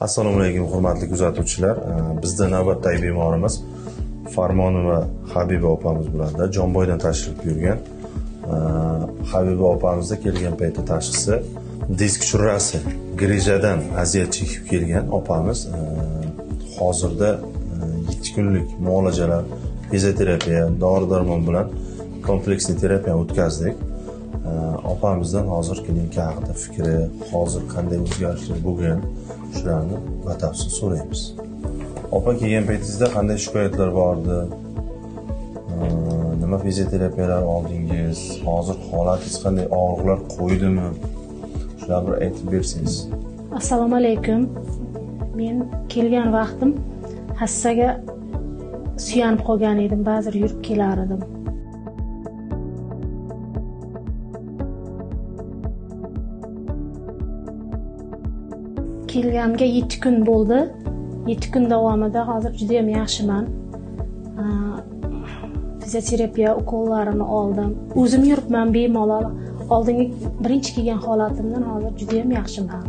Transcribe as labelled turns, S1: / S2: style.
S1: Assalomu alaykum hurmatli kuzatuvchilar. Bizda navbatdagi bemorimiz Farmonova Habiba opamiz bo'ladi. Jomboydan tashrif buyurgan. Habiba opamizda kelgan paytda tashxisi disk churrasi, grijadan aziyat chekib kelgan opamiz. Hozirda 7 kunlik muolajalar, fizioterapiya, dori-darmon bilan kompleksli terapiya o'tkazdik. Opamizdan hozir klinika haqida fikri, hozir qanday o'zgarishlar bo'lgan, shularni batafsil so'raymiz. Opa, kelgan paytingizda qanday shikoyatlar bordi? Nima fizioterapiyalar oldingiz? Hozir holatingiz qanday? Og'riqlar qo'ydimi? Shularni bir aytib bersangiz.
S2: Assalomu alaykum. Men kelgan vaqtim hassaga suyanib qolgan edim, ba'zi yurib kelar edim. Kelganimga 7 kun bo'ldi. 7 kun davomida hozir juda ham yaxshiman. Fizioterapiya ukollarini oldim. O'zim yuribman bemalol. Oldingi birinchi kelgan holatimdan hozir juda ham yaxshiman.